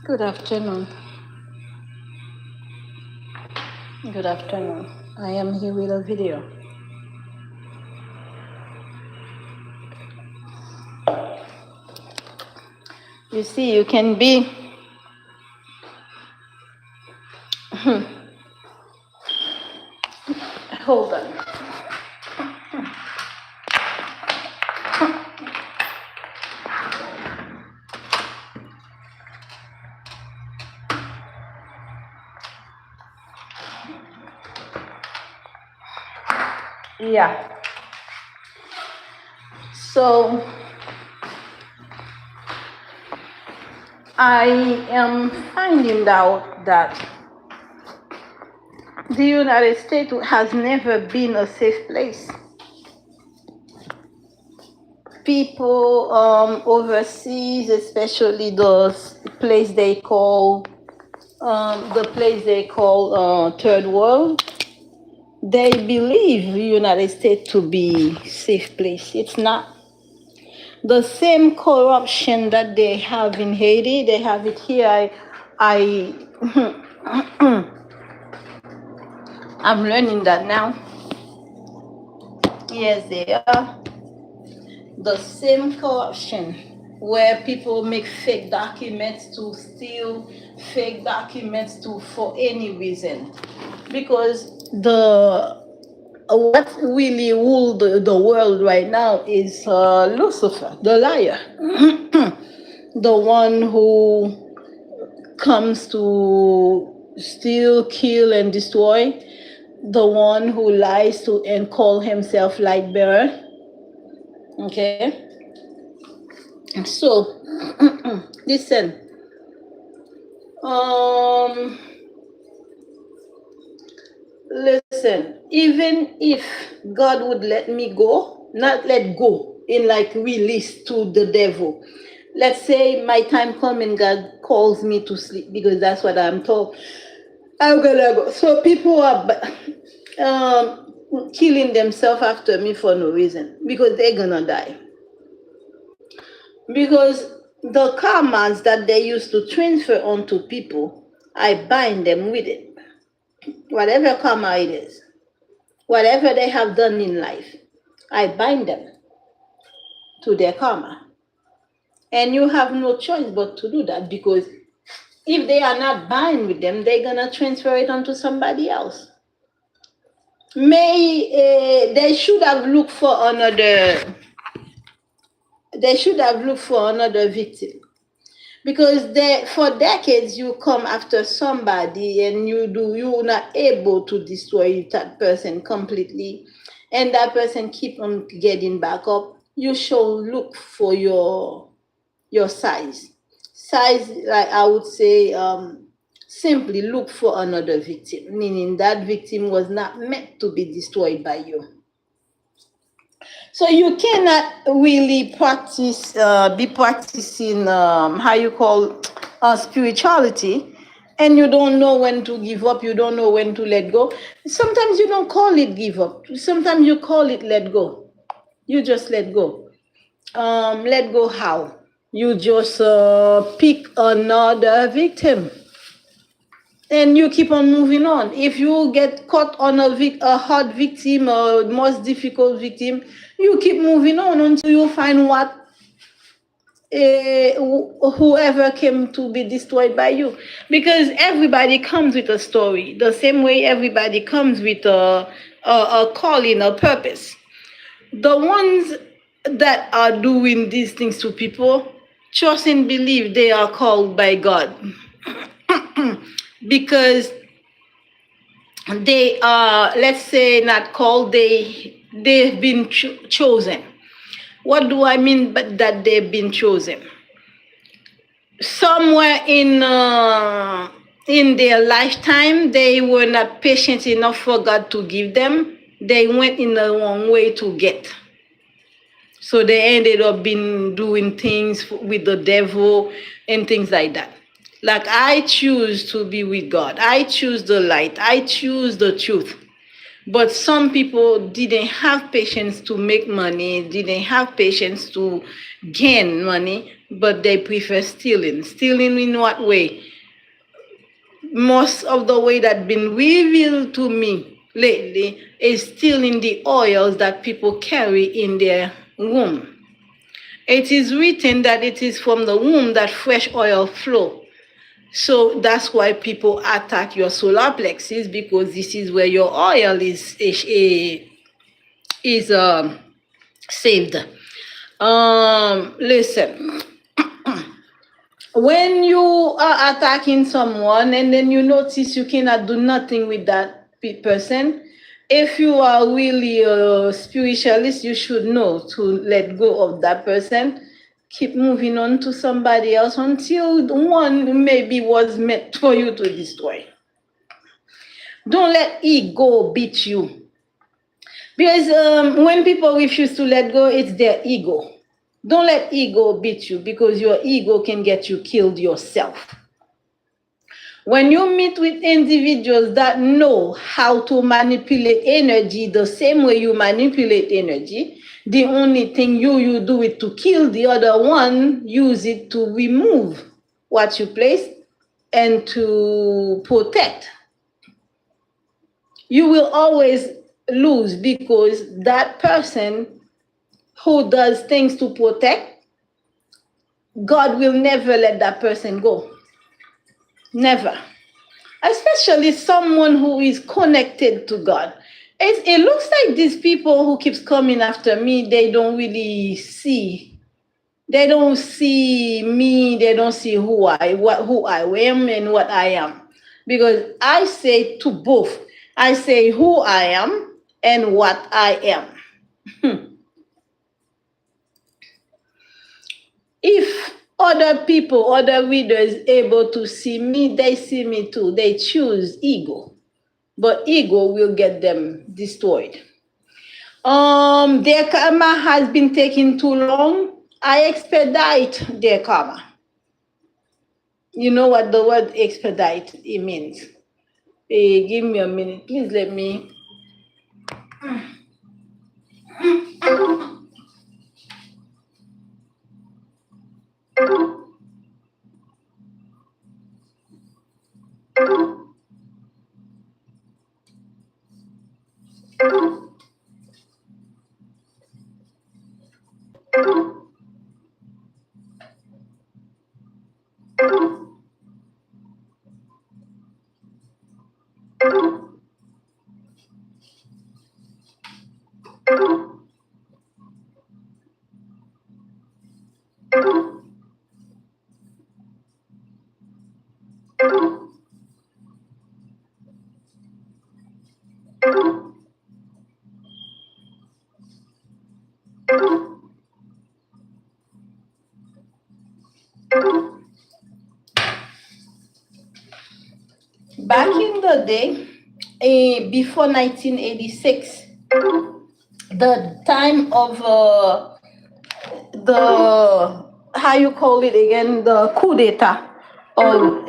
Good afternoon. Good afternoon. I am here with a video. You see, you can be hold on. Yeah. So I am finding out that the United States has never been a safe place. People overseas, especially place they call third world, they believe the United States to be safe place. It's not. The same corruption that they have in Haiti, they have it here. I I'm learning that now. Yes, they are. The same corruption where people make fake documents to steal fake documents to for any reason. Because what really rule the world right now is Lucifer, the liar. The one who comes to steal, kill, and destroy. The one who lies to and call himself light bearer. Okay? So, listen. Listen, even if God would let me go, not let go, in like release to the devil. Let's say my time comes and God calls me to sleep, because that's what I'm told. I'm gonna go. So people are killing themselves after me for no reason, because they're gonna die. Because the karmas that they used to transfer onto people, I bind them with it. Whatever karma it is, whatever they have done in life, I bind them to their karma. And you have no choice but to do that, because if they are not bound with them, they're gonna transfer it onto somebody else. They should have looked for another. They should have looked for another victim, because for decades you come after somebody and you're not able to destroy that person completely, and that person keep on getting back up. You should look for your size, like I would say, simply look for another victim, meaning that victim was not meant to be destroyed by you. So you cannot really be practicing, how you call, spirituality, and you don't know when to give up, you don't know when to let go. Sometimes you don't call it give up. Sometimes you call it let go. You just let go. Let go how? You just pick another victim, and you keep on moving on. If you get caught on a hard victim or most difficult victim, you keep moving on until you find whoever came to be destroyed by you. Because everybody comes with a story, the same way everybody comes with a calling, a purpose. The ones that are doing these things to people, trust and believe they are called by God. Because they are, let's say, not called, they've been chosen. What do I mean by that? They've been chosen somewhere in their lifetime. They were not patient enough for God to give them. They went in the wrong way to get. So they ended up doing things with the devil and things like that. Like, I choose to be with God. I choose the light. I choose the truth. But some people didn't have patience to make money, didn't have patience to gain money. but they prefer stealing. Stealing in what way? Most of the way that been revealed to me lately is stealing the oils that people carry in their womb. It is written that it is from the womb that fresh oil flow. So that's why people attack your solar plexus, because this is where your oil is saved. Listen, when you are attacking someone and then you notice you cannot do nothing with that person, if you are really a spiritualist, you should know to let go of that person, keep moving on to somebody else until the one maybe was meant for you to destroy. Don't let ego beat you. Because when people refuse to let go, it's their ego. Don't let ego beat you, because your ego can get you killed yourself. When you meet with individuals that know how to manipulate energy the same way you manipulate energy, the only thing you do it to kill the other one, use it to remove what you place and to protect. You will always lose, because that person who does things to protect, God will never let that person go. Never. Especially someone who is connected to God. It looks like these people who keeps coming after me, they don't really see. They don't see me. They don't see who I am and what I am. Because I say to both, I say who I am and what I am. If other people, other readers able to see me, they see me too. They choose ego, but ego will get them destroyed. Their karma has been taking too long. I expedite their karma. You know what the word expedite it means? Give me a minute, please. Let me. Back in the day, before 1986, the time of the, how you call it again, the coup d'etat of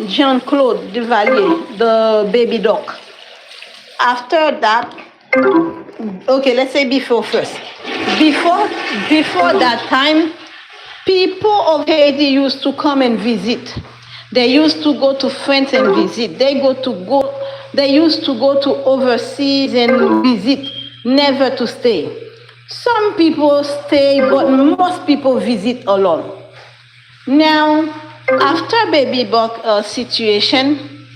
Jean-Claude Duvalier, the baby doc. After that, okay, let's say before first. Before before that time, people of Haiti used to come and visit. They used to go to France and visit. They used to go to overseas and visit, never to stay. Some people stay, but most people visit alone. Now, after baby buck situation,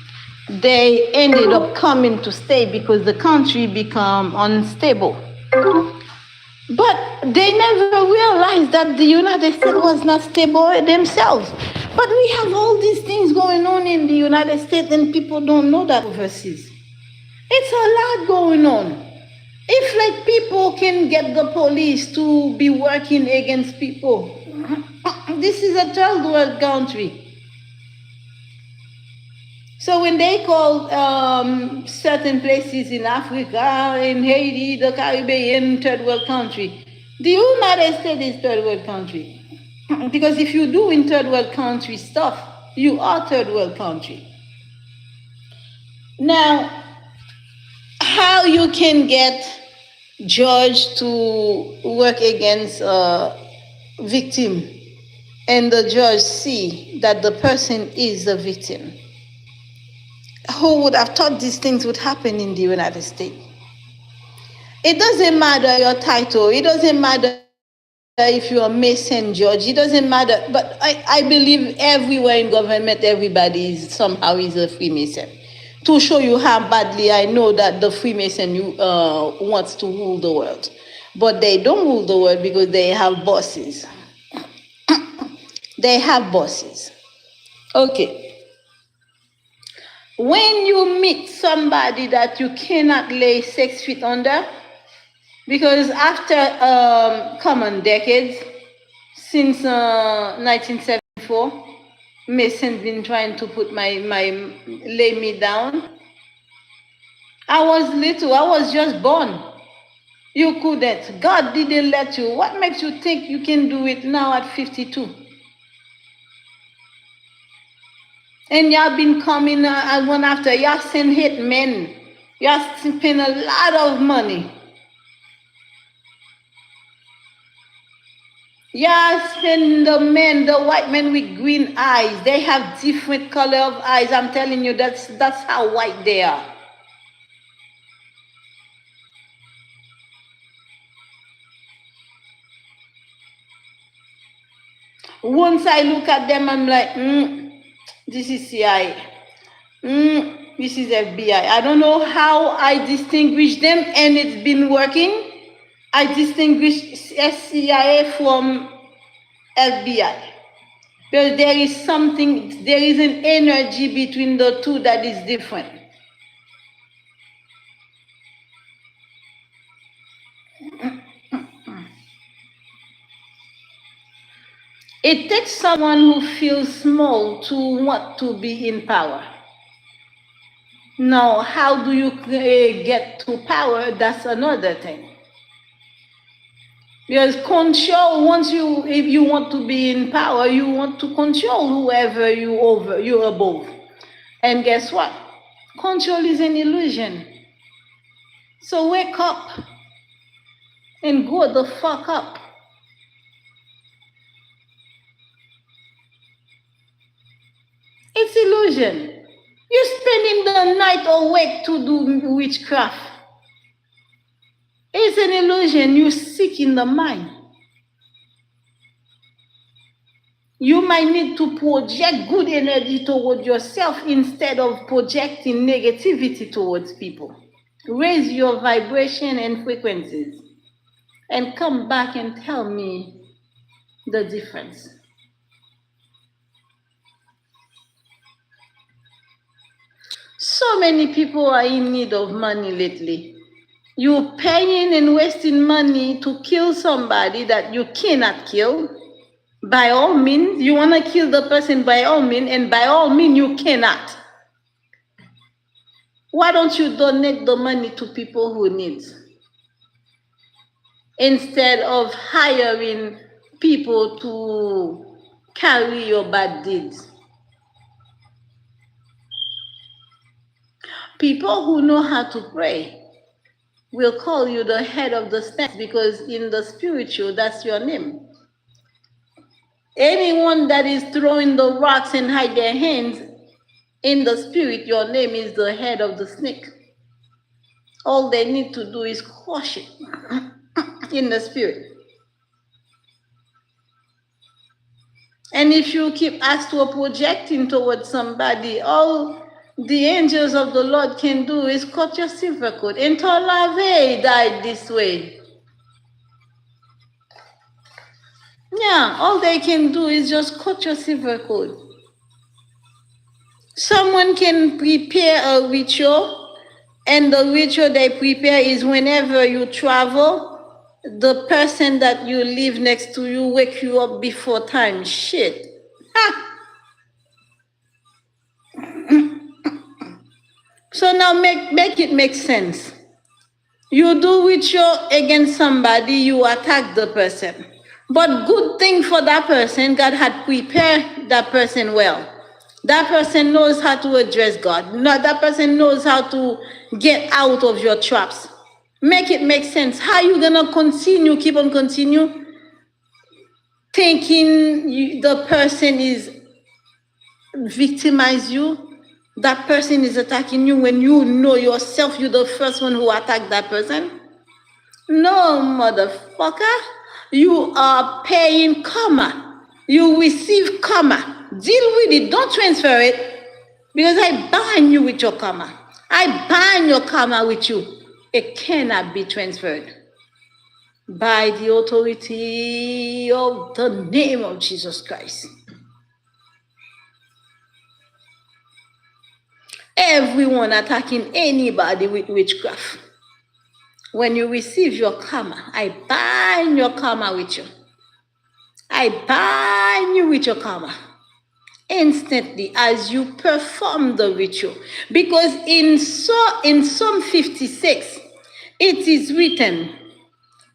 they ended up coming to stay because the country became unstable. But they never realized that the United States was not stable themselves. But we have all these things going on in the United States, and people don't know that overseas. It's a lot going on. If like people can get the police to be working against people, this is a third world country. So when they call certain places in Africa, in Haiti, the Caribbean, third world country, the United States is third world country. Because if you do in third world country stuff, you are third world country. Now, how you can get judge to work against victim and the judge see that the person is the victim. Who would have thought these things would happen in the United States? It doesn't matter your title. It doesn't matter if you're a Mason judge. It doesn't matter. But I believe everywhere in government, everybody is somehow is a Freemason. To show you how badly I know that the Freemason wants to rule the world. But they don't rule the world because they have bosses. They have bosses. Okay. When you meet somebody that you cannot lay 6 feet under, because after common decades, since 1974, Mason's been trying to put lay me down. I was little, I was just born. You couldn't. God didn't let you. What makes you think you can do it now at 52? And y'all been coming one after. Y'all send hit men. Y'all spend a lot of money. Y'all spend the men, the white men with green eyes. They have different color of eyes. I'm telling you, that's how white they are. Once I look at them, I'm like, this is CIA. This is FBI. I don't know how I distinguish them, and it's been working. I distinguish CIA from FBI. Because there is an energy between the two that is different. It takes someone who feels small to want to be in power. Now, how do you get to power? That's another thing. Because control, if you want to be in power, you want to control whoever you're above. And guess what? Control is an illusion. So wake up and grow the fuck up. It's illusion. You're spending the night awake to do witchcraft. It's an illusion. You're sick in the mind. You might need to project good energy toward yourself instead of projecting negativity towards people. Raise your vibration and frequencies and come back and tell me the difference. So many people are in need of money lately. You're paying and wasting money to kill somebody that you cannot kill. By all means, you want to kill the person by all means, and by all means, you cannot. Why don't you donate the money to people who need, instead of hiring people to carry your bad deeds? People who know how to pray will call you the head of the snakes, because in the spiritual, that's your name. Anyone that is throwing the rocks and hide their hands, in the spirit, your name is the head of the snake. All they need to do is quash it in the spirit. And if you keep astral projecting towards somebody, all the angels of the Lord can do is cut your silver cord. And Tolave died this way. Yeah, all they can do is just cut your silver cord. Someone can prepare a ritual, and the ritual they prepare is whenever you travel, the person that you live next to you wake you up before time. Shit. So now make it make sense. You do ritual against somebody, you attack the person. But good thing for that person, God had prepared that person well. That person knows how to address God. No, that person knows how to get out of your traps. Make it make sense. How you gonna keep on continue? thinking the person is victimize you, that person is attacking you when you know yourself you're the first one who attacked that person. No, motherfucker. You are paying karma. You receive karma. Deal with it. Don't transfer it. Because I bind you with your karma. I bind your karma with you. It cannot be transferred. By the authority of the name of Jesus Christ. Everyone attacking anybody with witchcraft. When you receive your karma, I bind your karma with you. I bind you with your karma instantly as you perform the ritual. Because in Psalm 56, it is written,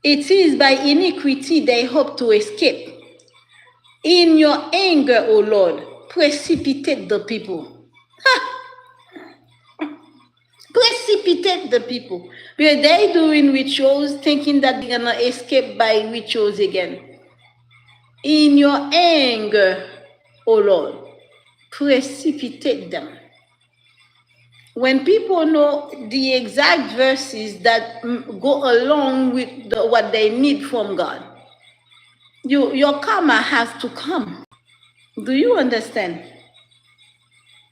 it is by iniquity they hope to escape. In your anger, O Lord, precipitate the people. Ha! Precipitate the people. Because they're doing rituals thinking that they're going to escape by rituals again. In your anger, O Lord, precipitate them. When people know the exact verses that go along with what they need from God, your karma has to come. Do you understand?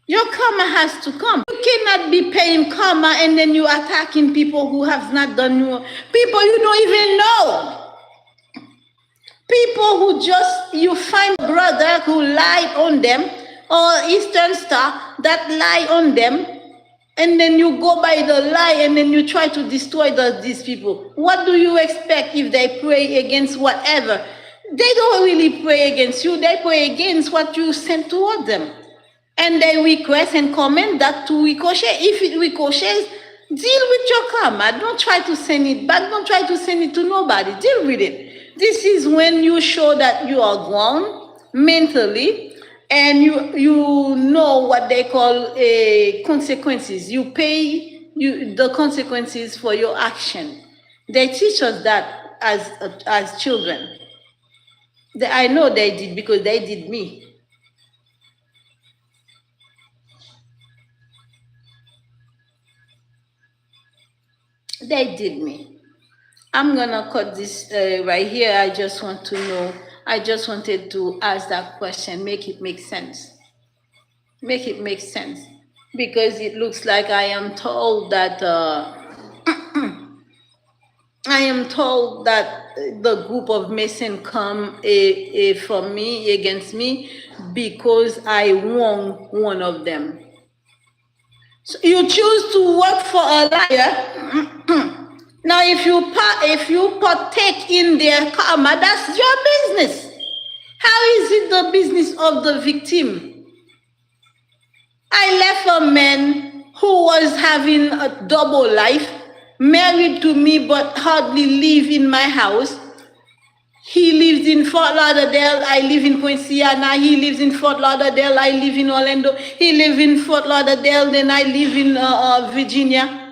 Your karma has to come. You cannot be paying karma and then you attacking people who have not done you. People you don't even know. People who just, you find a brother who lied on them, or Eastern Star that lie on them, and then you go by the lie and then you try to destroy these people. What do you expect if they pray against whatever? They don't really pray against you. They pray against what you sent toward them. And they request and comment that to ricochet. If it ricochets, deal with your karma. Don't try to send it back. Don't try to send it to nobody. Deal with it. This is when you show that you are grown mentally and you know what they call consequences. You pay the consequences for your action. They teach us that as children. I know they did because they did me. They did me. I'm gonna cut this right here. I just want to know. I just wanted to ask that question. Make it make sense. Make it make sense. Because it looks like I am told that I am told that the group of Mason come for me, against me, because I wrong one of them. So you choose to work for a liar. Now, if you partake in their karma, that's your business. How is it the business of the victim? I left a man who was having a double life, married to me but hardly live in my house. He lives in Fort Lauderdale, I live in Point Siena. He lives in Fort Lauderdale, I live in Orlando. He lives in Fort Lauderdale, then I live in Virginia.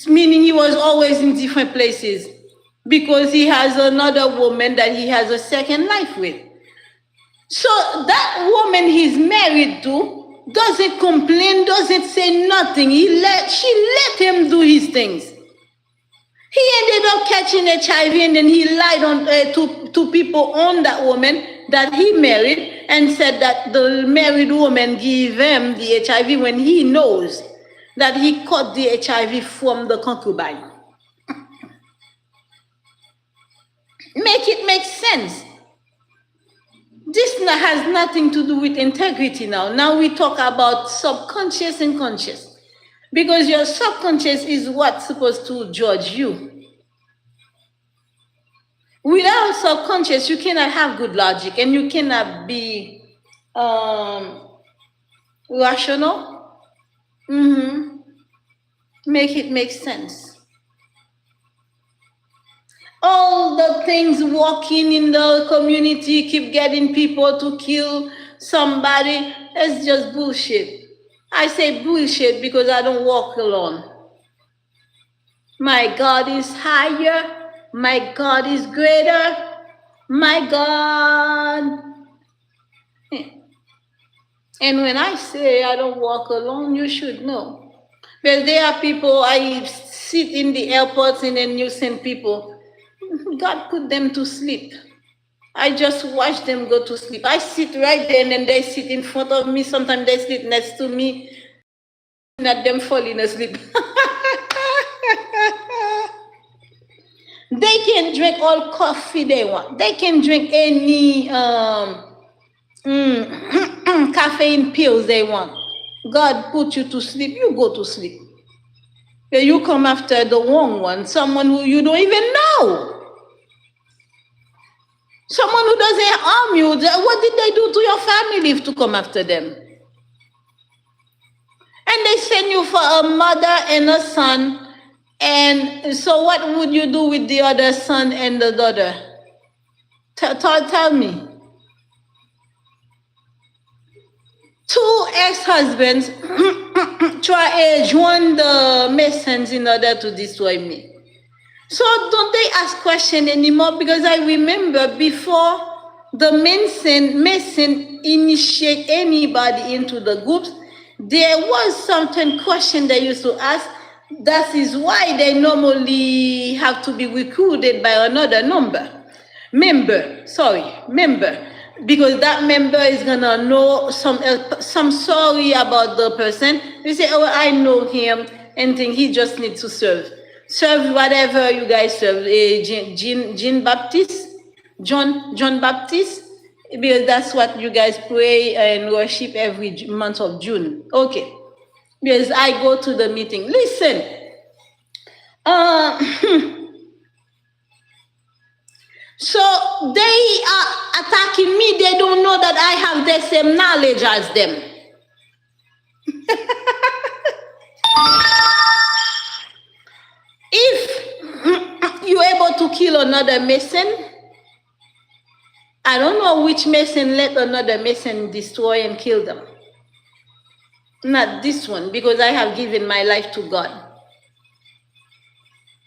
Meaning he was always in different places because he has another woman that he has a second life with. So that woman he's married to doesn't complain, doesn't say nothing. She let him do his things. He ended up catching HIV and then he lied on to people on that woman that he married and said that the married woman gave him the HIV when he knows that he caught the HIV from the concubine. Make it make sense. This has nothing to do with integrity now. Now we talk about subconscious and conscious. Because your subconscious is what's supposed to judge you. Without subconscious, you cannot have good logic and you cannot be rational. Make it make sense. All the things walking in the community, keep getting people to kill somebody, it's just bullshit. I say bullshit because I don't walk alone. My God is higher. My God is greater. My God. And when I say I don't walk alone, you should know. But there are people, I sit in the airports and then you send people. God put them to sleep. I just watch them go to sleep. I sit right there and then they sit in front of me. Sometimes they sit next to me, at them falling asleep. They can drink all coffee they want. They can drink any caffeine pills they want. God put you to sleep, you go to sleep. You come after the wrong one, someone who you don't even know. Someone who doesn't harm you. What did they do to your family to come after them? And they send you for a mother and a son. And so what would you do with the other son and the daughter? Tell me. Two ex-husbands try to join the Masons in order to destroy me. So don't they ask question anymore? Because I remember before the Mason initiate anybody into the groups, there was certain question they used to ask. That is why they normally have to be recruited by another member. Because that member is gonna know some story about the person. They say, oh, I know him, and think he just needs to serve whatever you guys serve. John Baptist, because that's what you guys pray and worship every month of June. Okay, because I go to the meeting. Listen, so they are attacking me. They don't know that I have the same knowledge as them. If you're able to kill another Mason, I don't know which Mason let another Mason destroy and kill them. Not this one, because I have given my life to God.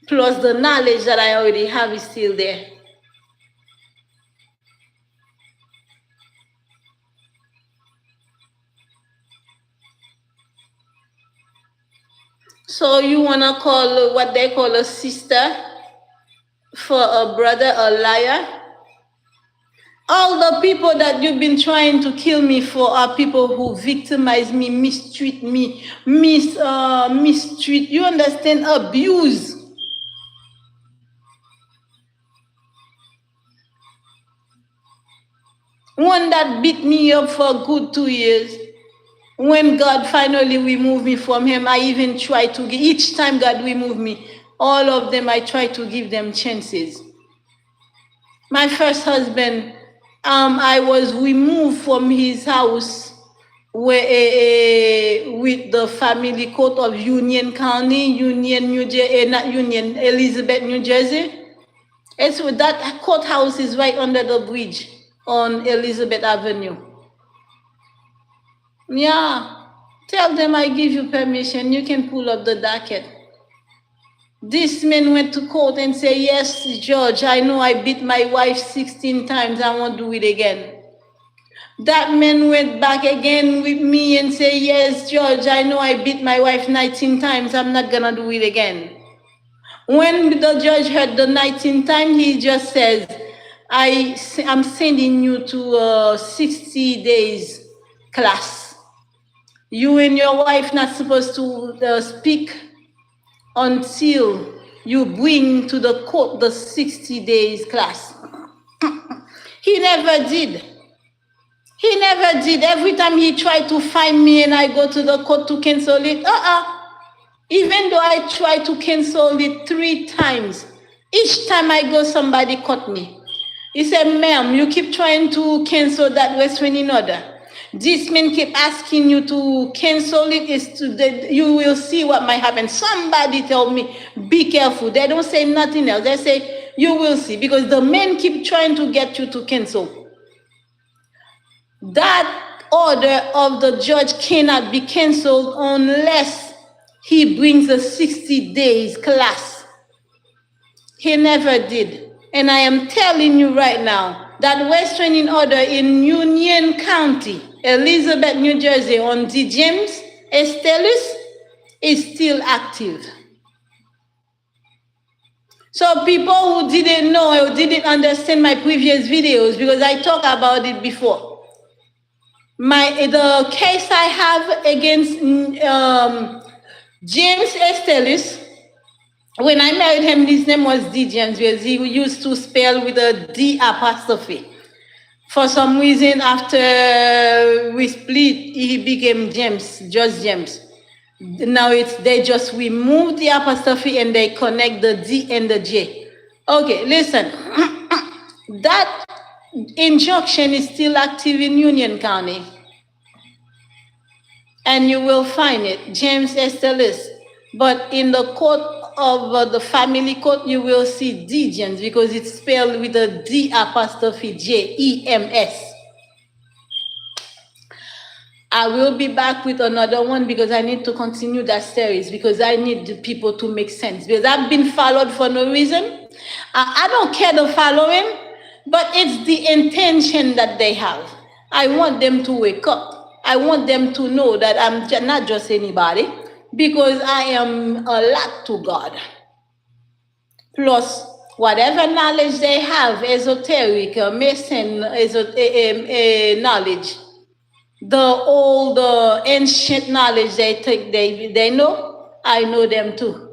Plus the knowledge that I already have is still there. So you want to call what they call a sister for a brother a liar? All the people that you've been trying to kill me for are people who victimize me, mistreat me, mistreat, you understand, abuse. One that beat me up for a good 2 years. When God finally removed me from him, I even tried to give, each time God removed me, all of them, I tried to give them chances. My first husband, I was removed from his house with the family court of Union County, Elizabeth, New Jersey. It's that courthouse is right under the bridge on Elizabeth Avenue. Yeah, tell them I give you permission. You can pull up the docket. This man went to court and said, yes, Judge, I know I beat my wife 16 times. I won't do it again. That man went back again with me and said, yes, Judge, I know I beat my wife 19 times. I'm not going to do it again. When the judge heard the 19th time, he just says, I'm sending you to a 60 days class. You and your wife not supposed to speak until you bring to the court the 60 days class. He never did. He never did. Every time he tried to find me and I go to the court to cancel it, even though I tried to cancel it 3 times, each time I go, somebody caught me. He said, ma'am, you keep trying to cancel that restraining order. This man keep asking you to cancel it. You will see what might happen. Somebody tell me, be careful. They don't say nothing else. They say, you will see. Because the men keep trying to get you to cancel. That order of the judge cannot be canceled unless he brings a 60 days class. He never did. And I am telling you right now that restraining order in Union County, Elizabeth, New Jersey, on D. James Estelis is still active. So people who didn't know or didn't understand my previous videos, because I talked about it before, the case I have against James Estelis, when I married him, his name was D. James, because he used to spell with a D apostrophe. For some reason, after we split, he became James, just James. Now they just remove the apostrophe and they connect the D and the J. Okay, listen. That injunction is still active in Union County. And you will find it, James Estelis. But in the court of the family court, you will see D. James, because it's spelled with a D apostrophe J-E-M-S. I will be back with another one because I need to continue that series, because I need the people to make sense. Because I've been followed for no reason. I don't care the following, but it's the intention that they have. I want them to wake up. I want them to know that I'm not just anybody, because I am a lot to God. Plus, whatever knowledge they have, esoteric, Mason knowledge, the old ancient knowledge they think they know, I know them too.